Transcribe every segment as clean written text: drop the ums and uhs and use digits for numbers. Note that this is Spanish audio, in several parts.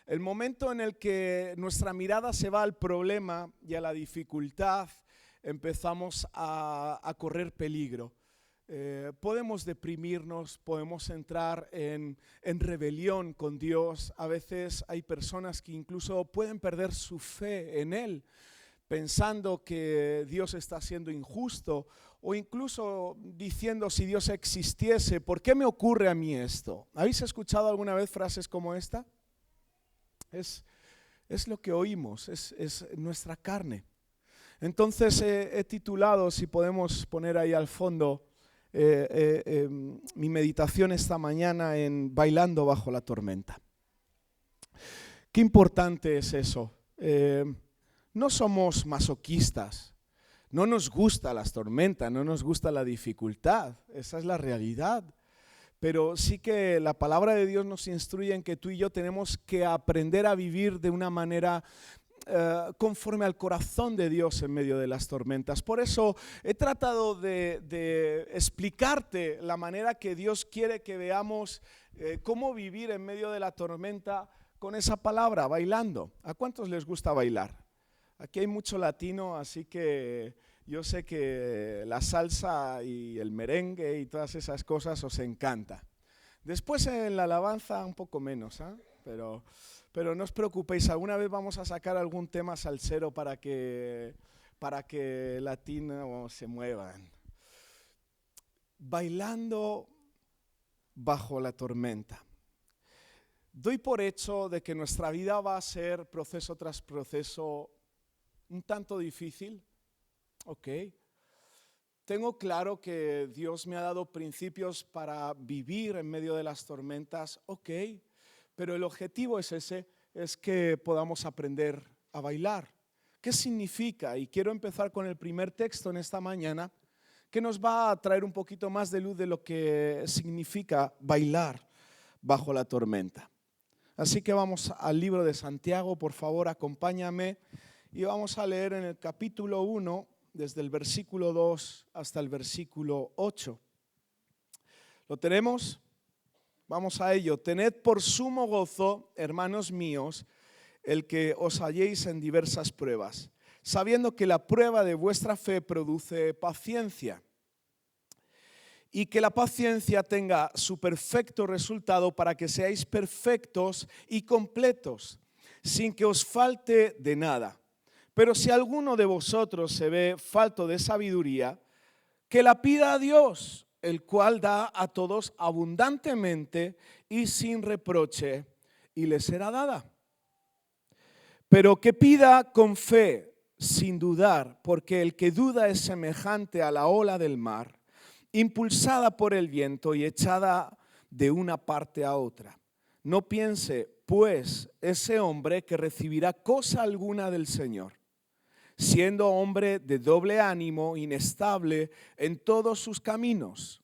El momento en el que nuestra mirada se va al problema y a la dificultad, empezamos a correr peligro. Podemos deprimirnos, podemos entrar en rebelión con Dios. A veces hay personas que incluso pueden perder su fe en Él, pensando que Dios está siendo injusto, o incluso diciendo, si Dios existiese, ¿por qué me ocurre a mí esto? ¿Habéis escuchado alguna vez frases como esta? Es lo que oímos, es nuestra carne. Entonces he titulado, si podemos poner ahí al fondo, mi meditación esta mañana en Bailando bajo la tormenta. Qué importante es eso. No somos masoquistas, no nos gusta las tormentas, no nos gusta la dificultad, esa es la realidad. Pero sí que la palabra de Dios nos instruye en que tú y yo tenemos que aprender a vivir de una manera conforme al corazón de Dios en medio de las tormentas. Por eso he tratado de explicarte la manera que Dios quiere que veamos cómo vivir en medio de la tormenta con esa palabra, bailando. ¿A cuántos les gusta bailar? Aquí hay mucho latino, así que yo sé que la salsa y el merengue y todas esas cosas os encanta. Después en la alabanza un poco menos, ¿eh? Pero no os preocupéis, alguna vez vamos a sacar algún tema salsero para que latinos se muevan. Bailando bajo la tormenta. Doy por hecho de que nuestra vida va a ser proceso tras proceso un tanto difícil. Ok. Tengo claro que Dios me ha dado principios para vivir en medio de las tormentas. Ok. Pero el objetivo es ese, es que podamos aprender a bailar. ¿Qué significa? Y quiero empezar con el primer texto en esta mañana, que nos va a traer un poquito más de luz de lo que significa bailar bajo la tormenta. Así que vamos al libro de Santiago, por favor, acompáñame. Y vamos a leer en el capítulo 1, desde el versículo 2 hasta el versículo 8. ¿Lo tenemos? Vamos a ello. Tened por sumo gozo, hermanos míos, el que os halléis en diversas pruebas, sabiendo que la prueba de vuestra fe produce paciencia. Y que la paciencia tenga su perfecto resultado para que seáis perfectos y completos, sin que os falte de nada. Pero si alguno de vosotros se ve falto de sabiduría, que la pida a Dios, el cual da a todos abundantemente y sin reproche, y le será dada. Pero que pida con fe, sin dudar, porque el que duda es semejante a la ola del mar, impulsada por el viento y echada de una parte a otra. No piense, pues, ese hombre que recibirá cosa alguna del Señor, siendo hombre de doble ánimo, inestable en todos sus caminos.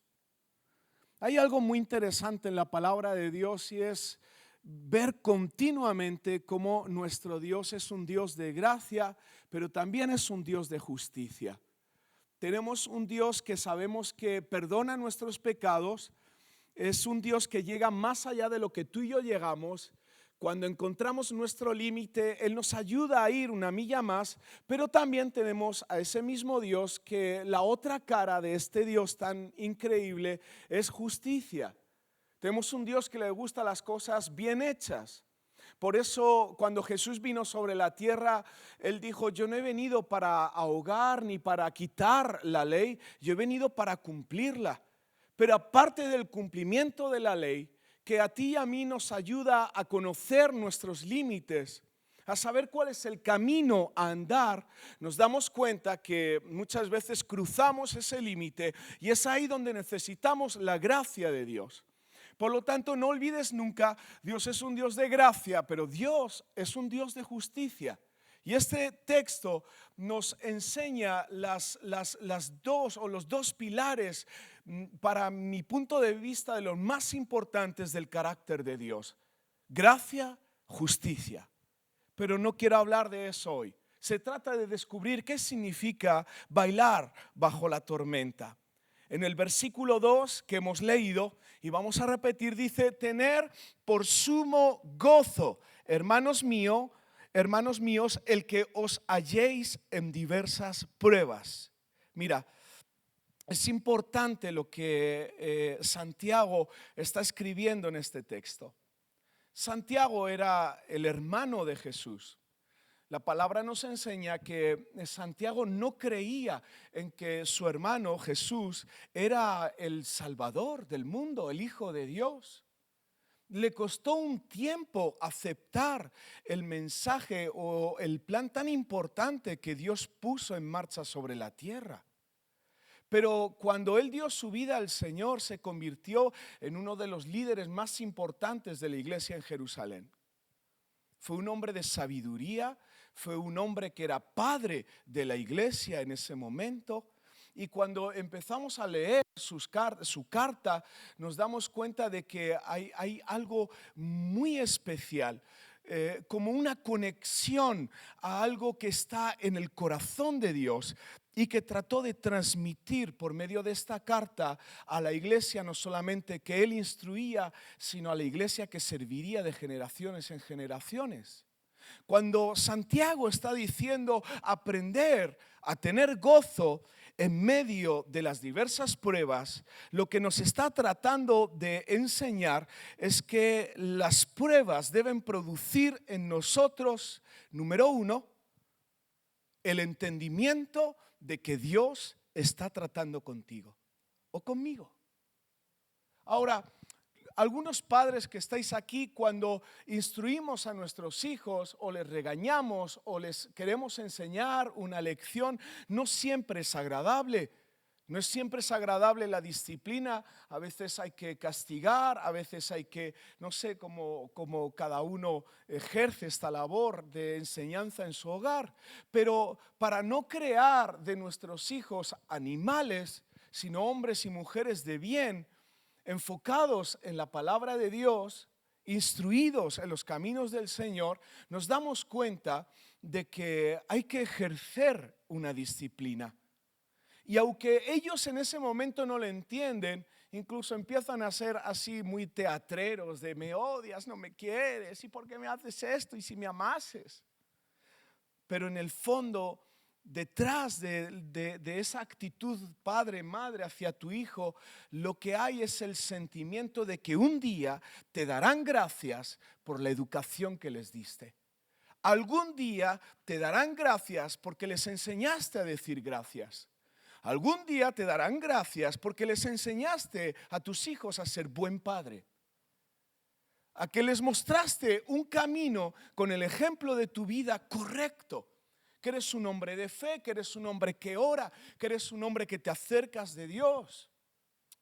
Hay algo muy interesante en la palabra de Dios y es ver continuamente cómo nuestro Dios es un Dios de gracia, pero también es un Dios de justicia. Tenemos un Dios que sabemos que perdona nuestros pecados, es un Dios que llega más allá de lo que tú y yo llegamos. Cuando encontramos nuestro límite, Él nos ayuda a ir una milla más, pero también tenemos a ese mismo Dios que la otra cara de este Dios tan increíble es justicia. Tenemos un Dios que le gusta las cosas bien hechas. Por eso cuando Jesús vino sobre la tierra, Él dijo, yo no he venido para ahogar ni para quitar la ley, yo he venido para cumplirla. Pero aparte del cumplimiento de la ley, que a ti y a mí nos ayuda a conocer nuestros límites, a saber cuál es el camino a andar, nos damos cuenta que muchas veces cruzamos ese límite y es ahí donde necesitamos la gracia de Dios. Por lo tanto, no olvides nunca, Dios es un Dios de gracia, pero Dios es un Dios de justicia. Y este texto nos enseña los dos pilares, para mi punto de vista, de los más importantes del carácter de Dios. Gracia, justicia. Pero no quiero hablar de eso hoy. Se trata de descubrir qué significa bailar bajo la tormenta. En el versículo 2 que hemos leído, y vamos a repetir, dice, tener por sumo gozo, hermanos míos, el que os halléis en diversas pruebas. Mira, es importante lo que Santiago está escribiendo en este texto. Santiago era el hermano de Jesús. La palabra nos enseña que Santiago no creía en que su hermano Jesús era el Salvador del mundo, el Hijo de Dios. Le costó un tiempo aceptar el mensaje o el plan tan importante que Dios puso en marcha sobre la tierra. Pero cuando él dio su vida al Señor, se convirtió en uno de los líderes más importantes de la iglesia en Jerusalén. Fue un hombre de sabiduría, fue un hombre que era padre de la iglesia en ese momento. Y cuando empezamos a leer su carta, nos damos cuenta de que hay algo muy especial, como una conexión a algo que está en el corazón de Dios y que trató de transmitir por medio de esta carta a la iglesia, no solamente que él instruía, sino a la iglesia que serviría de generaciones en generaciones. Cuando Santiago está diciendo aprender a tener gozo en medio de las diversas pruebas, lo que nos está tratando de enseñar es que las pruebas deben producir en nosotros, número uno, el entendimiento de que Dios está tratando contigo o conmigo. Ahora, algunos padres que estáis aquí, cuando instruimos a nuestros hijos o les regañamos o les queremos enseñar una lección, no siempre es agradable. No siempre es agradable la disciplina, a veces hay que castigar, a veces hay que, no sé cómo cada uno ejerce esta labor de enseñanza en su hogar. Pero para no crear de nuestros hijos animales, sino hombres y mujeres de bien, enfocados en la palabra de Dios, instruidos en los caminos del Señor, nos damos cuenta de que hay que ejercer una disciplina. Y aunque ellos en ese momento no lo entienden, incluso empiezan a ser así muy teatreros de me odias, no me quieres, ¿y por qué me haces esto? ¿Y si me amases? Pero en el fondo, detrás de esa actitud padre, madre hacia tu hijo, lo que hay es el sentimiento de que un día te darán gracias por la educación que les diste. Algún día te darán gracias porque les enseñaste a decir gracias. Algún día te darán gracias porque les enseñaste a tus hijos a ser buen padre. A que les mostraste un camino con el ejemplo de tu vida correcto. Que eres un hombre de fe, que eres un hombre que ora, que eres un hombre que te acercas de Dios.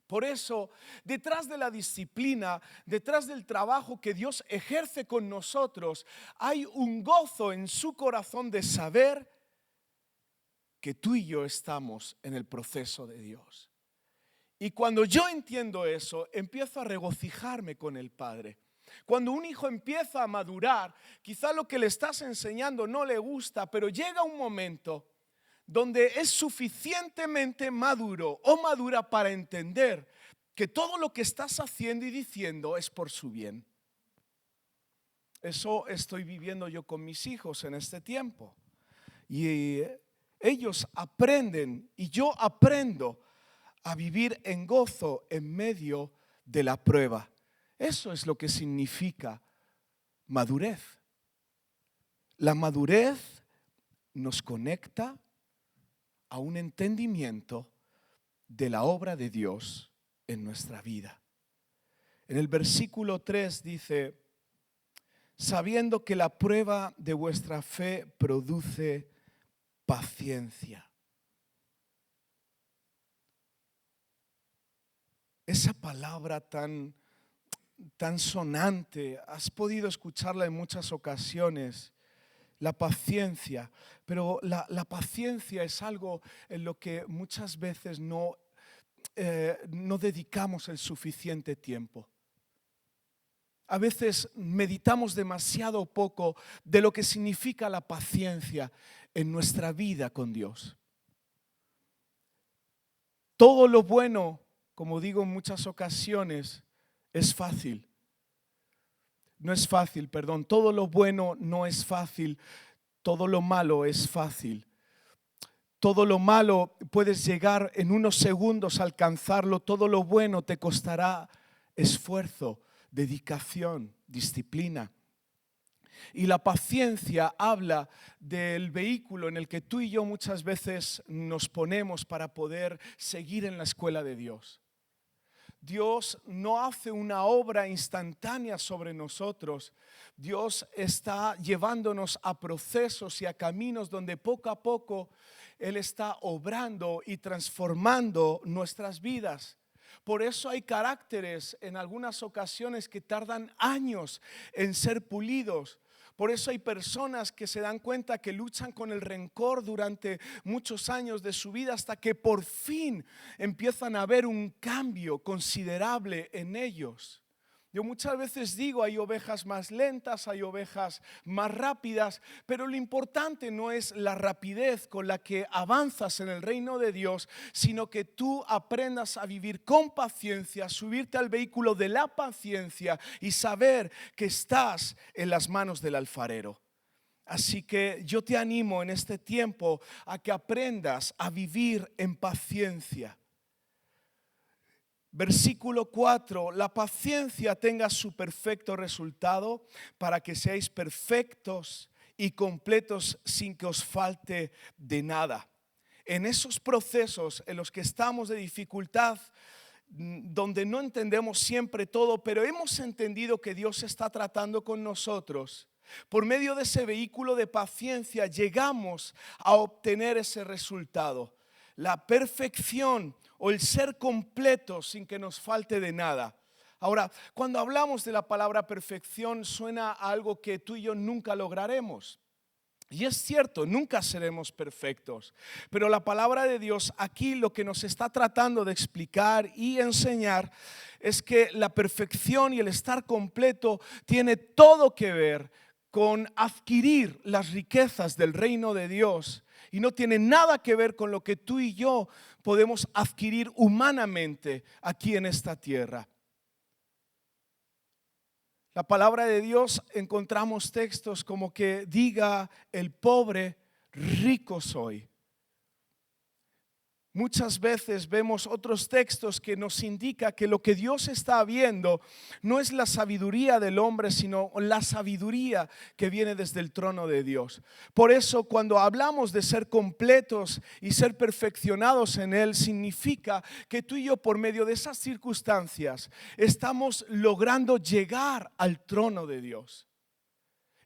Por eso, detrás de la disciplina, detrás del trabajo que Dios ejerce con nosotros, hay un gozo en su corazón de saber que tú y yo estamos en el proceso de Dios. Y cuando yo entiendo eso, empiezo a regocijarme con el Padre. Cuando un hijo empieza a madurar, quizá lo que le estás enseñando no le gusta, pero llega un momento donde es suficientemente maduro o madura para entender que todo lo que estás haciendo y diciendo es por su bien. Eso estoy viviendo yo con mis hijos en este tiempo. Y ellos aprenden y yo aprendo a vivir en gozo en medio de la prueba. Eso es lo que significa madurez. La madurez nos conecta a un entendimiento de la obra de Dios en nuestra vida. En el versículo 3 dice, sabiendo que la prueba de vuestra fe produce paciencia. Esa palabra tan sonante, has podido escucharla en muchas ocasiones, la paciencia, pero la paciencia es algo en lo que muchas veces no dedicamos el suficiente tiempo. A veces meditamos demasiado poco de lo que significa la paciencia en nuestra vida con Dios. Todo lo bueno, como digo en muchas ocasiones, es fácil. no es fácil, perdón. Todo lo bueno no es fácil, todo lo malo es fácil. Todo lo malo puedes llegar en unos segundos a alcanzarlo, todo lo bueno te costará esfuerzo, dedicación, disciplina. Y la paciencia habla del vehículo en el que tú y yo muchas veces nos ponemos para poder seguir en la escuela de Dios. Dios no hace una obra instantánea sobre nosotros. Dios está llevándonos a procesos y a caminos donde poco a poco Él está obrando y transformando nuestras vidas. Por eso hay caracteres en algunas ocasiones que tardan años en ser pulidos. Por eso hay personas que se dan cuenta que luchan con el rencor durante muchos años de su vida hasta que por fin empiezan a ver un cambio considerable en ellos. Yo muchas veces digo, hay ovejas más lentas, hay ovejas más rápidas, pero lo importante no es la rapidez con la que avanzas en el reino de Dios, sino que tú aprendas a vivir con paciencia, subirte al vehículo de la paciencia y saber que estás en las manos del alfarero. Así que yo te animo en este tiempo a que aprendas a vivir en paciencia. Versículo 4, la paciencia tenga su perfecto resultado para que seáis perfectos y completos sin que os falte de nada. En esos procesos en los que estamos de dificultad, donde no entendemos siempre todo, pero hemos entendido que Dios está tratando con nosotros, por medio de ese vehículo de paciencia llegamos a obtener ese resultado. La perfección o el ser completo sin que nos falte de nada. Ahora, cuando hablamos de la palabra perfección suena a algo que tú y yo nunca lograremos. Y es cierto, nunca seremos perfectos. Pero la palabra de Dios aquí lo que nos está tratando de explicar y enseñar es que la perfección y el estar completo tiene todo que ver con adquirir las riquezas del reino de Dios. Y no tiene nada que ver con lo que tú y yo podemos adquirir humanamente aquí en esta tierra. La palabra de Dios encontramos textos como que diga el pobre, rico soy. Muchas veces vemos otros textos que nos indica que lo que Dios está viendo no es la sabiduría del hombre, sino la sabiduría que viene desde el trono de Dios. Por eso cuando hablamos de ser completos y ser perfeccionados en Él, significa que tú y yo por medio de esas circunstancias estamos logrando llegar al trono de Dios.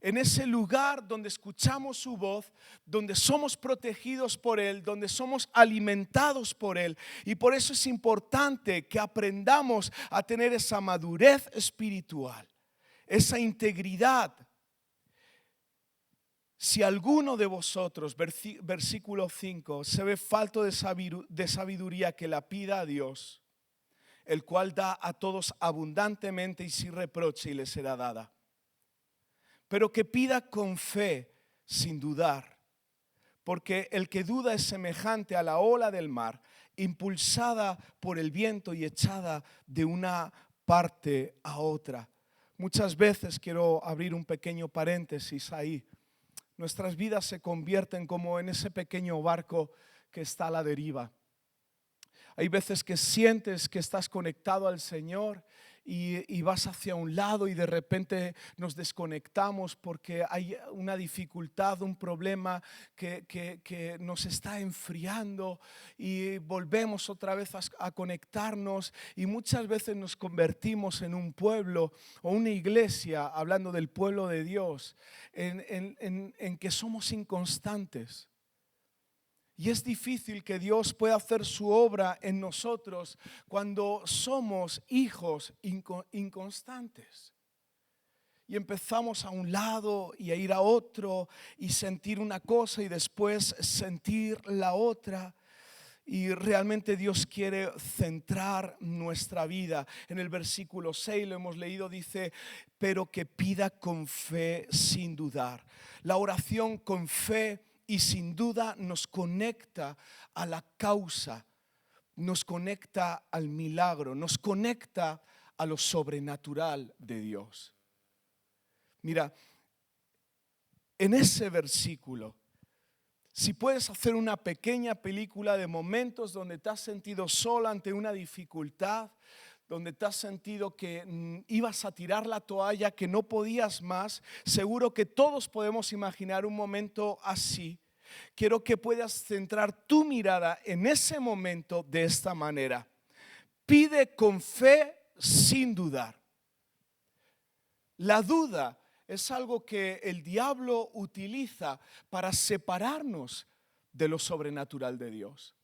En ese lugar donde escuchamos su voz, donde somos protegidos por Él, donde somos alimentados por Él. Y por eso es importante que aprendamos a tener esa madurez espiritual, esa integridad. Si alguno de vosotros, versículo 5, se ve falto de sabiduría, que la pida a Dios, el cual da a todos abundantemente y sin reproche, y le será dada. Pero que pida con fe, sin dudar, porque el que duda es semejante a la ola del mar, impulsada por el viento y echada de una parte a otra. Muchas veces, quiero abrir un pequeño paréntesis ahí, nuestras vidas se convierten como en ese pequeño barco que está a la deriva. Hay veces que sientes que estás conectado al Señor y vas hacia un lado y de repente nos desconectamos porque hay una dificultad, un problema que nos está enfriando y volvemos otra vez a conectarnos y muchas veces nos convertimos en un pueblo o una iglesia, hablando del pueblo de Dios, en que somos inconstantes. Y es difícil que Dios pueda hacer su obra en nosotros cuando somos hijos inconstantes. Y empezamos a un lado y a ir a otro y sentir una cosa y después sentir la otra. Y realmente Dios quiere centrar nuestra vida. En el versículo 6 lo hemos leído, dice, pero que pida con fe sin dudar. La oración con fe y sin duda nos conecta a la causa, nos conecta al milagro, nos conecta a lo sobrenatural de Dios. Mira, en ese versículo, si puedes hacer una pequeña película de momentos donde te has sentido sola ante una dificultad, donde te has sentido que ibas a tirar la toalla, que no podías más, seguro que todos podemos imaginar un momento así. Quiero que puedas centrar tu mirada en ese momento de esta manera. Pide con fe sin dudar. La duda es algo que el diablo utiliza para separarnos de lo sobrenatural de Dios.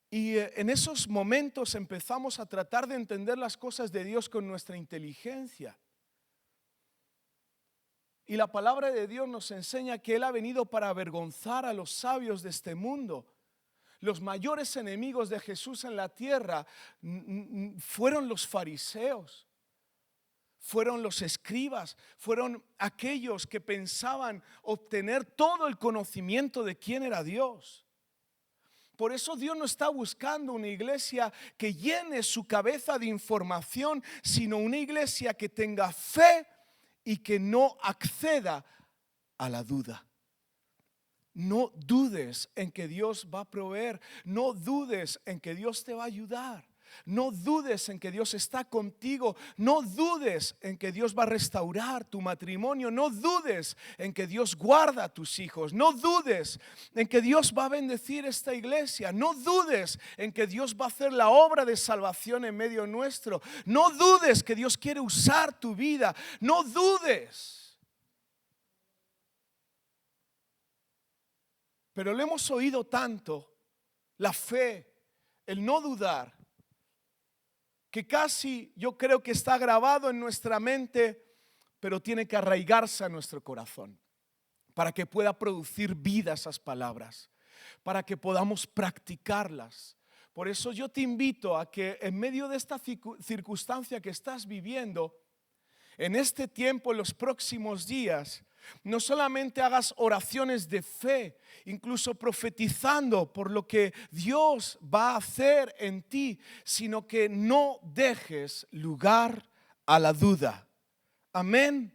Y en esos momentos empezamos a tratar de entender las cosas de Dios con nuestra inteligencia. Y la palabra de Dios nos enseña que Él ha venido para avergonzar a los sabios de este mundo. Los mayores enemigos de Jesús en la tierra fueron los fariseos. Fueron los escribas, fueron aquellos que pensaban obtener todo el conocimiento de quién era Dios. Por eso Dios no está buscando una iglesia que llene su cabeza de información, sino una iglesia que tenga fe y que no acceda a la duda. No dudes en que Dios va a proveer, no dudes en que Dios te va a ayudar. No dudes en que Dios está contigo. No dudes en que Dios va a restaurar tu matrimonio. No dudes en que Dios guarda a tus hijos. No dudes en que Dios va a bendecir esta iglesia. No dudes en que Dios va a hacer la obra de salvación en medio nuestro. No dudes que Dios quiere usar tu vida. No dudes. Pero lo hemos oído tanto, la fe, el no dudar, que casi yo creo que está grabado en nuestra mente, pero tiene que arraigarse a nuestro corazón para que pueda producir vida esas palabras, para que podamos practicarlas. Por eso yo te invito a que en medio de esta circunstancia que estás viviendo, en este tiempo, en los próximos días, no solamente hagas oraciones de fe, incluso profetizando por lo que Dios va a hacer en ti, sino que no dejes lugar a la duda. Amén.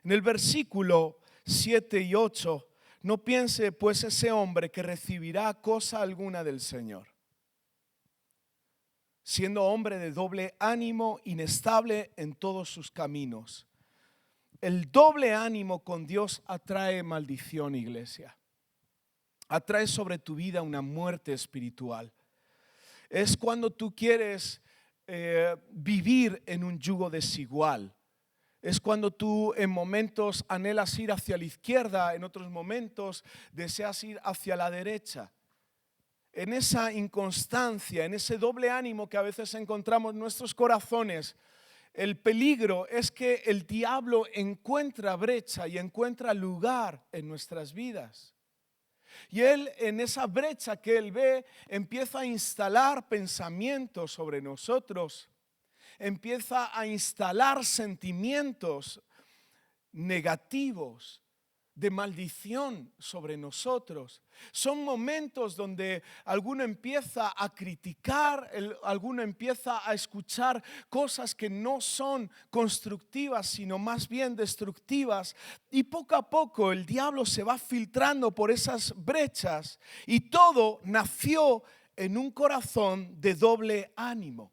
En el versículo 7 y 8, no piense pues ese hombre que recibirá cosa alguna del Señor, siendo hombre de doble ánimo, inestable en todos sus caminos. El doble ánimo con Dios atrae maldición, iglesia. Atrae sobre tu vida una muerte espiritual. Es cuando tú quieres vivir en un yugo desigual. Es cuando tú en momentos anhelas ir hacia la izquierda, en otros momentos deseas ir hacia la derecha. En esa inconstancia, en ese doble ánimo que a veces encontramos en nuestros corazones, el peligro es que el diablo encuentra brecha y encuentra lugar en nuestras vidas. Y él, en esa brecha que él ve, empieza a instalar pensamientos sobre nosotros, empieza a instalar sentimientos negativos, de maldición sobre nosotros. Son momentos donde alguno empieza a criticar, alguno empieza a escuchar cosas que no son constructivas, sino más bien destructivas. Y poco a poco el diablo se va filtrando por esas brechas y todo nació en un corazón de doble ánimo.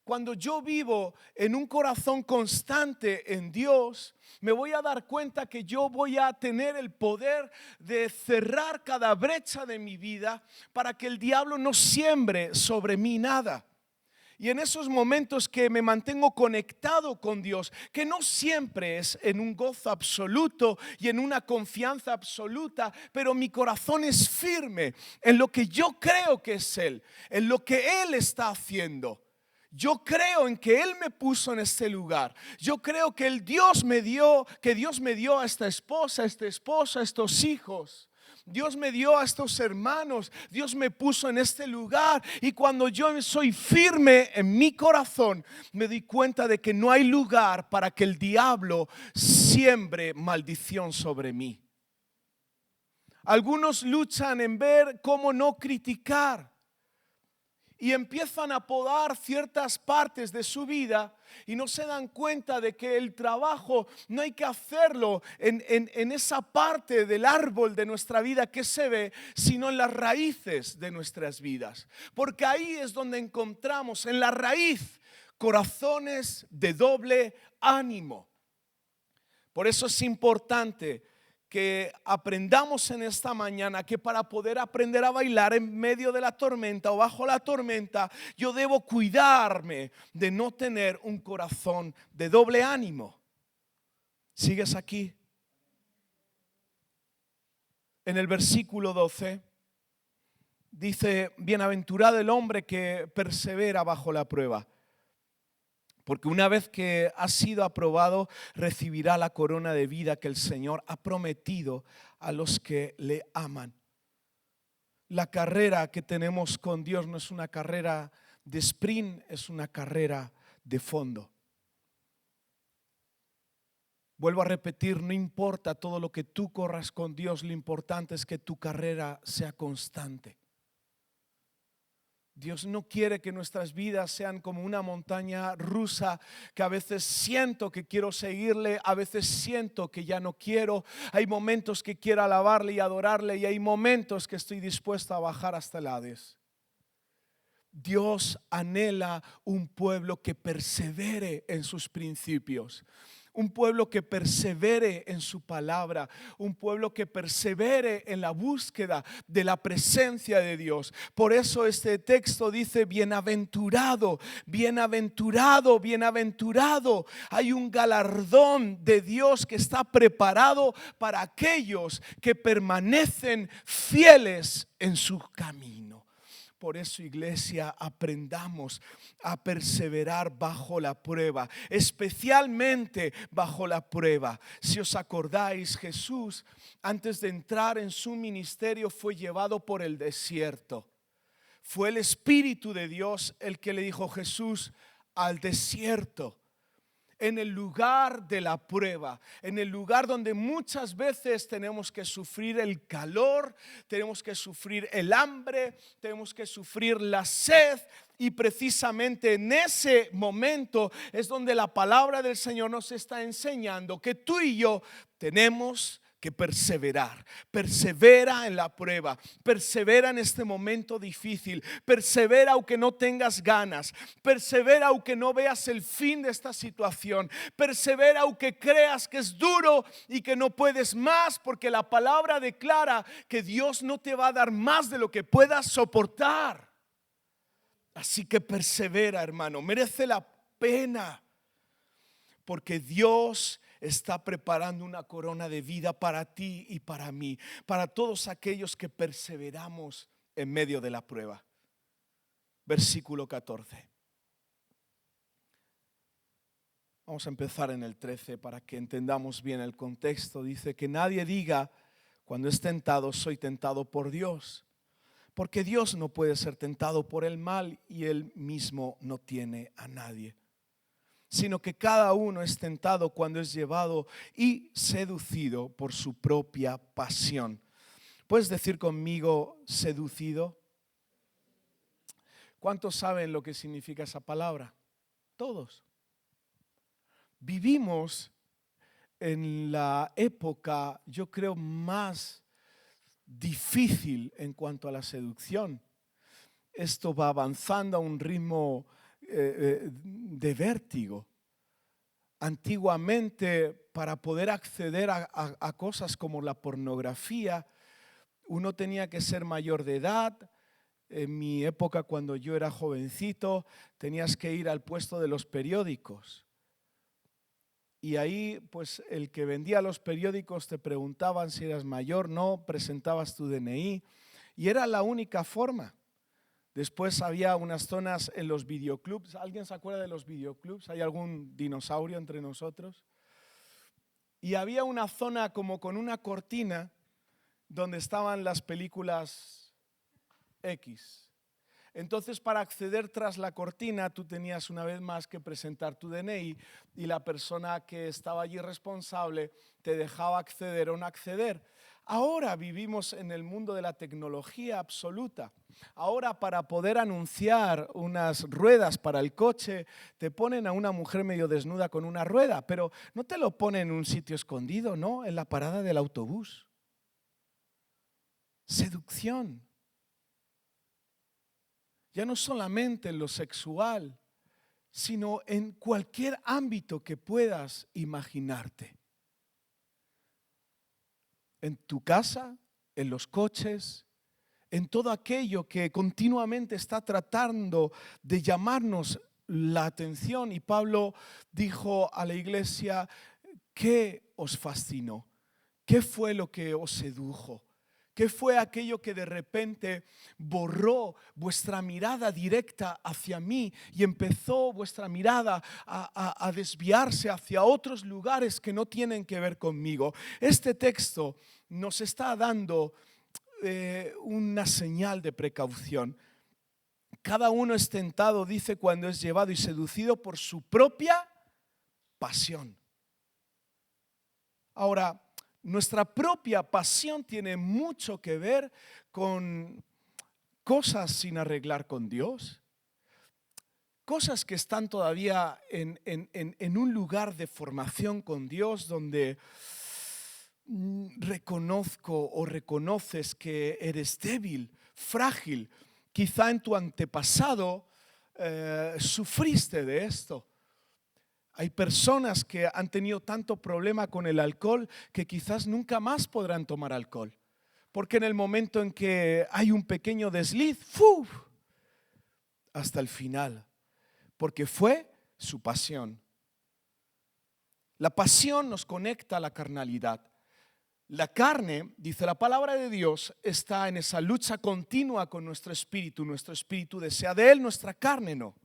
Cuando yo vivo en un corazón constante en Dios, me voy a dar cuenta que yo voy a tener el poder de cerrar cada brecha de mi vida para que el diablo no siembre sobre mí nada. Y en esos momentos que me mantengo conectado con Dios, que no siempre es en un gozo absoluto y en una confianza absoluta, pero mi corazón es firme en lo que yo creo que es Él, en lo que Él está haciendo. Yo creo en que Él me puso en este lugar. Yo creo que Dios me dio a esta esposa, a este esposo, a estos hijos. Dios me dio a estos hermanos. Dios me puso en este lugar. Y cuando yo soy firme en mi corazón, me doy cuenta de que no hay lugar para que el diablo siembre maldición sobre mí. Algunos luchan en ver cómo no criticar. y empiezan a podar ciertas partes de su vida y no se dan cuenta de que el trabajo no hay que hacerlo en esa parte del árbol de nuestra vida que se ve, sino en las raíces de nuestras vidas. Porque ahí es donde encontramos en la raíz corazones de doble ánimo. Por eso es importante que aprendamos en esta mañana que para poder aprender a bailar en medio de la tormenta o bajo la tormenta, yo debo cuidarme de no tener un corazón de doble ánimo. ¿Sigues aquí? En el versículo 12 dice: bienaventurado el hombre que persevera bajo la prueba, porque una vez que ha sido aprobado, recibirá la corona de vida que el Señor ha prometido a los que le aman. La carrera que tenemos con Dios no es una carrera de sprint, es una carrera de fondo. Vuelvo a repetir, no importa todo lo que tú corras con Dios, lo importante es que tu carrera sea constante. Dios no quiere que nuestras vidas sean como una montaña rusa, que a veces siento que quiero seguirle, a veces siento que ya no quiero. Hay momentos que quiero alabarle y adorarle, y hay momentos que estoy dispuesto a bajar hasta el Hades. Dios anhela un pueblo que persevere en sus principios. Un pueblo que persevere en su palabra, un pueblo que persevere en la búsqueda de la presencia de Dios. Por eso este texto dice: bienaventurado, bienaventurado, bienaventurado. Hay un galardón de Dios que está preparado para aquellos que permanecen fieles en su camino. Por eso, iglesia, aprendamos a perseverar bajo la prueba, especialmente bajo la prueba. Si os acordáis, Jesús, antes de entrar en su ministerio, fue llevado por el desierto. Fue el Espíritu de Dios el que le dijo: Jesús, al desierto. En el lugar de la prueba, en el lugar donde muchas veces tenemos que sufrir el calor, tenemos que sufrir el hambre, tenemos que sufrir la sed, y precisamente en ese momento es donde la palabra del Señor nos está enseñando que tú y yo tenemos que perseverar. Persevera en la prueba, persevera en este momento difícil, persevera aunque no tengas ganas, persevera aunque no veas el fin de esta situación, persevera aunque creas que es duro y que no puedes más, porque la palabra declara que Dios no te va a dar más de lo que puedas soportar. Así que persevera, hermano, merece la pena, porque Dios está preparando una corona de vida para ti y para mí, para todos aquellos que perseveramos en medio de la prueba. Versículo 14. Vamos a empezar en el 13 para que entendamos bien el contexto. Dice: que nadie diga cuando es tentado: soy tentado por Dios, porque Dios no puede ser tentado por el mal, y Él mismo no tiene a nadie. Sino que cada uno es tentado cuando es llevado y seducido por su propia pasión. ¿Puedes decir conmigo seducido? ¿Cuántos saben lo que significa esa palabra? Todos. Vivimos en la época, yo creo, más difícil en cuanto a la seducción. Esto va avanzando a un ritmo de vértigo. Antiguamente, para poder acceder a cosas como la pornografía, uno tenía que ser mayor de edad. En mi época, cuando yo era jovencito, tenías que ir al puesto de los periódicos. Y ahí, pues, el que vendía los periódicos te preguntaban si eras mayor, no, presentabas tu DNI. Y era la única forma. Después había unas zonas en los videoclubs. ¿Alguien se acuerda de los videoclubs? ¿Hay algún dinosaurio entre nosotros? Y había una zona como con una cortina donde estaban las películas X. Entonces, para acceder tras la cortina, tú tenías una vez más que presentar tu DNI, y la persona que estaba allí responsable te dejaba acceder o no acceder. Ahora vivimos en el mundo de la tecnología absoluta. Ahora para poder anunciar unas ruedas para el coche, te ponen a una mujer medio desnuda con una rueda, pero no te lo ponen en un sitio escondido, ¿no? En la parada del autobús. Seducción. Ya no solamente en lo sexual, sino en cualquier ámbito que puedas imaginarte. En tu casa, en los coches, en todo aquello que continuamente está tratando de llamarnos la atención. Y Pablo dijo a la iglesia, ¿qué os fascinó? ¿Qué fue lo que os sedujo? ¿Qué fue aquello que de repente borró vuestra mirada directa hacia mí y empezó vuestra mirada a desviarse hacia otros lugares que no tienen que ver conmigo? Este texto nos está dando una señal de precaución. Cada uno es tentado, dice, cuando es llevado y seducido por su propia pasión. Ahora, nuestra propia pasión tiene mucho que ver con cosas sin arreglar con Dios, cosas que están todavía en un lugar de formación con Dios donde reconozco o reconoces que eres débil, frágil. Quizá en tu antepasado sufriste de esto. Hay personas que han tenido tanto problema con el alcohol que quizás nunca más podrán tomar alcohol. Porque en el momento en que hay un pequeño desliz, ¡fuf!, hasta el final. Porque fue su pasión. La pasión nos conecta a la carnalidad. La carne, dice la palabra de Dios, está en esa lucha continua con nuestro espíritu. Nuestro espíritu desea de Él, nuestra carne no.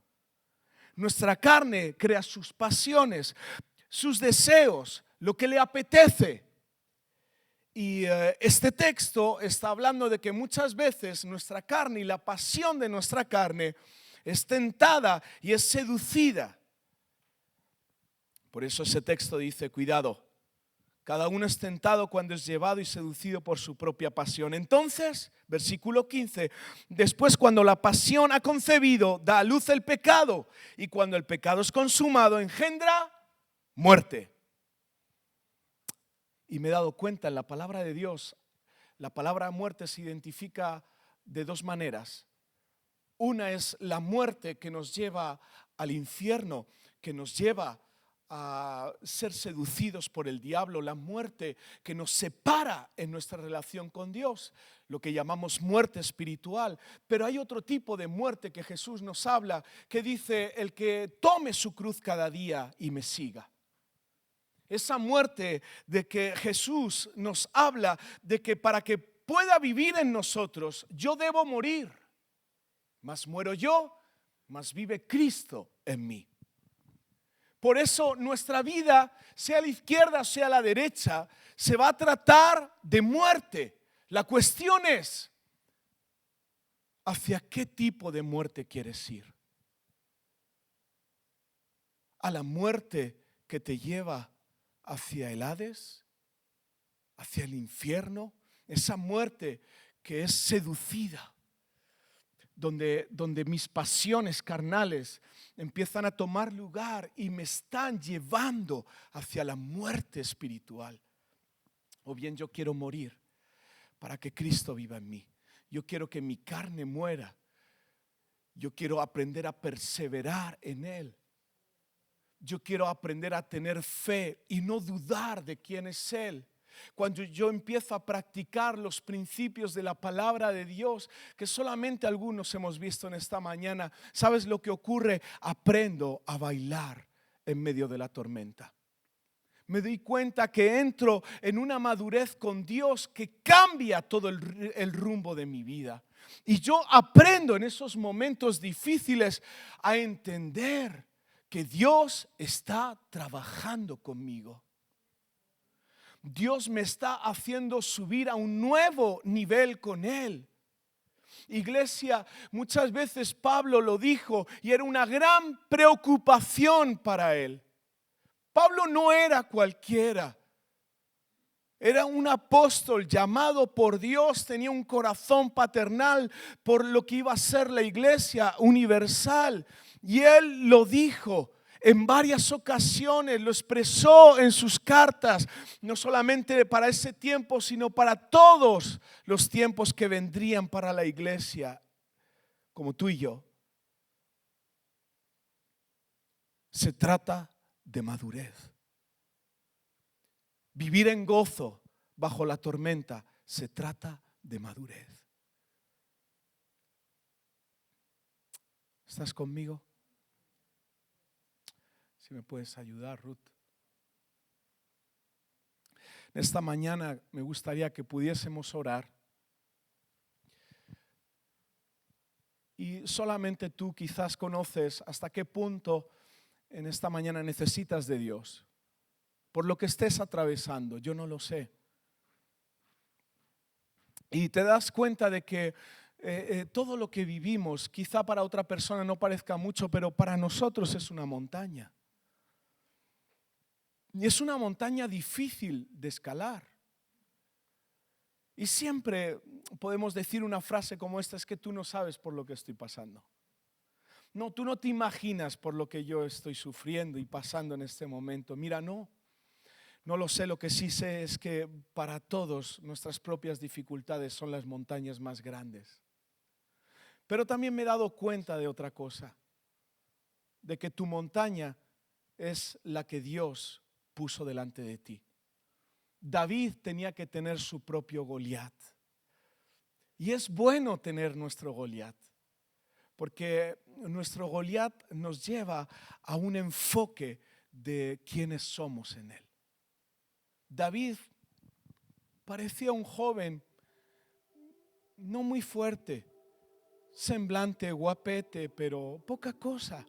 Nuestra carne crea sus pasiones, sus deseos, lo que le apetece. Y este texto está hablando de que muchas veces nuestra carne y la pasión de nuestra carne es tentada y es seducida. Por eso ese texto dice, cuidado, cada uno es tentado cuando es llevado y seducido por su propia pasión. Entonces, versículo 15, después cuando la pasión ha concebido, da a luz el pecado, y cuando el pecado es consumado, engendra muerte. Y me he dado cuenta en la palabra de Dios, la palabra muerte se identifica de dos maneras. Una es la muerte que nos lleva al infierno, que nos lleva a ser seducidos por el diablo, la muerte que nos separa en nuestra relación con Dios, lo que llamamos muerte espiritual. Pero hay otro tipo de muerte que Jesús nos habla, que dice, el que tome su cruz cada día y me siga. Esa muerte de que Jesús nos habla, de que para que pueda vivir en nosotros, yo debo morir. Más muero yo, más vive Cristo en mí. Por eso nuestra vida, sea a la izquierda o sea a la derecha, se va a tratar de muerte. La cuestión es, ¿hacia qué tipo de muerte quieres ir? ¿A la muerte que te lleva hacia el Hades? ¿Hacia el infierno? Esa muerte que es seducida, donde mis pasiones carnales empiezan a tomar lugar y me están llevando hacia la muerte espiritual. O bien yo quiero morir para que Cristo viva en mí. Yo quiero que mi carne muera. Yo quiero aprender a perseverar en Él. Yo quiero aprender a tener fe y no dudar de quién es Él. Cuando yo empiezo a practicar los principios de la palabra de Dios, que solamente algunos hemos visto en esta mañana, ¿sabes lo que ocurre? Aprendo a bailar en medio de la tormenta. Me doy cuenta que entro en una madurez con Dios que cambia todo el rumbo de mi vida. Y yo aprendo en esos momentos difíciles a entender que Dios está trabajando conmigo. Dios me está haciendo subir a un nuevo nivel con Él. Iglesia, muchas veces Pablo lo dijo y era una gran preocupación para él. Pablo no era cualquiera. Era un apóstol llamado por Dios, tenía un corazón paternal por lo que iba a ser la iglesia universal. Y él lo dijo en varias ocasiones, lo expresó en sus cartas, no solamente para ese tiempo, sino para todos los tiempos que vendrían para la iglesia, como tú y yo. Se trata de madurez. Vivir en gozo bajo la tormenta se trata de madurez. ¿Estás conmigo? Si me puedes ayudar, Ruth. Esta mañana me gustaría que pudiésemos orar. Y solamente tú quizás conoces hasta qué punto en esta mañana necesitas de Dios. Por lo que estés atravesando, yo no lo sé. Y te das cuenta de que todo lo que vivimos, quizá para otra persona no parezca mucho, pero para nosotros es una montaña. Y es una montaña difícil de escalar. Y siempre podemos decir una frase como esta: es que tú no sabes por lo que estoy pasando. No, tú no te imaginas por lo que yo estoy sufriendo y pasando en este momento. Mira, no lo sé. Lo que sí sé es que para todos nuestras propias dificultades son las montañas más grandes. Pero también me he dado cuenta de otra cosa, de que tu montaña es la que Dios puso delante de ti. David tenía que tener su propio Goliat. Y es bueno tener nuestro Goliat, porque nuestro Goliat nos lleva a un enfoque de quiénes somos en él. David parecía un joven no muy fuerte, semblante, guapete, pero poca cosa.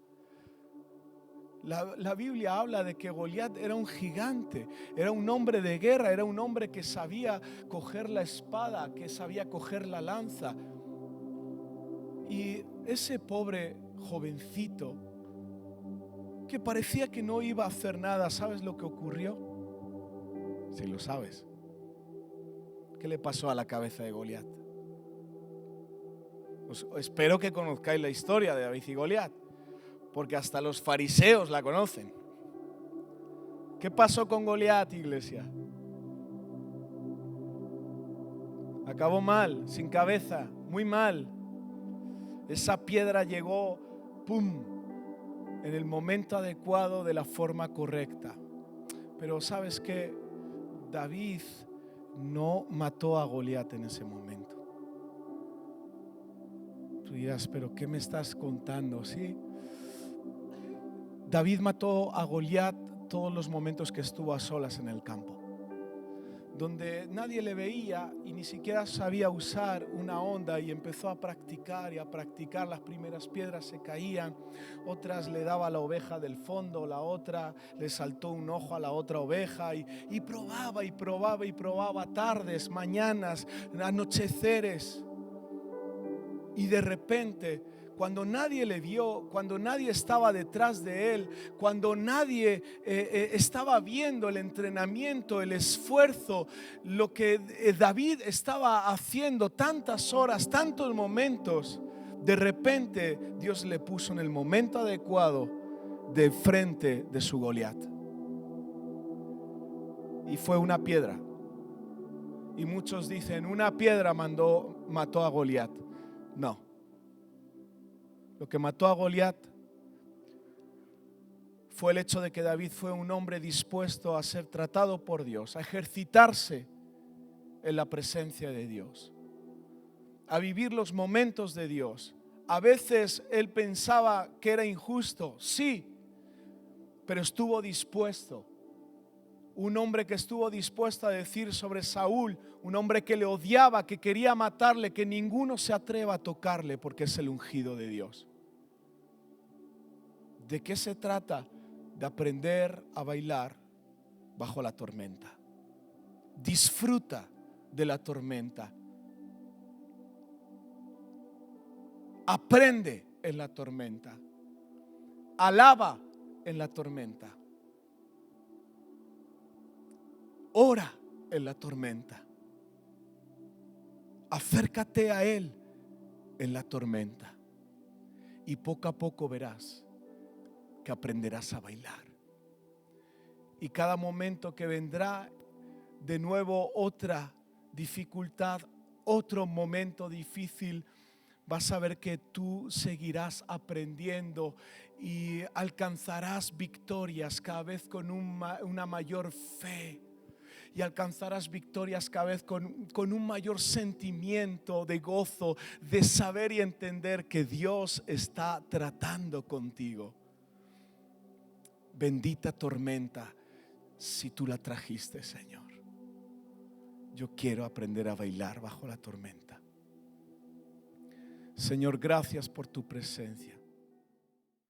La Biblia habla de que Goliat era un gigante, era un hombre de guerra, era un hombre que sabía coger la espada, que sabía coger la lanza. Y ese pobre jovencito que parecía que no iba a hacer nada, ¿sabes lo que ocurrió? Si lo sabes. ¿Qué le pasó a la cabeza de Goliat? Pues espero que conozcáis la historia de David y Goliat, porque hasta los fariseos la conocen. ¿Qué pasó con Goliat, iglesia? Acabó mal, sin cabeza, muy mal. Esa piedra llegó, ¡pum!, en el momento adecuado, de la forma correcta. Pero ¿sabes qué? David no mató a Goliat en ese momento. Tú dirás, ¿pero qué me estás contando? Sí. David mató a Goliat todos los momentos que estuvo a solas en el campo, donde nadie le veía y ni siquiera sabía usar una honda, y empezó a practicar y a practicar. Las primeras piedras se caían, otras le daba a la oveja del fondo, la otra le saltó un ojo a la otra oveja, y probaba y probaba y probaba, tardes, mañanas, anocheceres. Y de repente, cuando nadie le vio, cuando nadie estaba detrás de él, cuando nadie estaba viendo el entrenamiento, el esfuerzo, lo que David estaba haciendo, tantas horas, tantos momentos, de repente Dios le puso en el momento adecuado de frente de su Goliat. Y fue una piedra. Y muchos dicen, una piedra mató a Goliat. No. Lo que mató a Goliat fue el hecho de que David fue un hombre dispuesto a ser tratado por Dios, a ejercitarse en la presencia de Dios, a vivir los momentos de Dios. A veces él pensaba que era injusto, sí, pero estuvo dispuesto. Un hombre que estuvo dispuesto a decir sobre Saúl, un hombre que le odiaba, que quería matarle, que ninguno se atreva a tocarle porque es el ungido de Dios. ¿De qué se trata? De aprender a bailar bajo la tormenta. Disfruta de la tormenta. Aprende en la tormenta. Alaba en la tormenta. Ora en la tormenta. Acércate a Él en la tormenta y poco a poco verás que aprenderás a bailar. Y cada momento que vendrá de nuevo otra dificultad, otro momento difícil, vas a ver que tú seguirás aprendiendo y alcanzarás victorias cada vez con una mayor fe. Y alcanzarás victorias cada vez con un mayor sentimiento de gozo, de saber y entender que Dios está tratando contigo. Bendita tormenta, si tú la trajiste, Señor. Yo quiero aprender a bailar bajo la tormenta. Señor, gracias por tu presencia.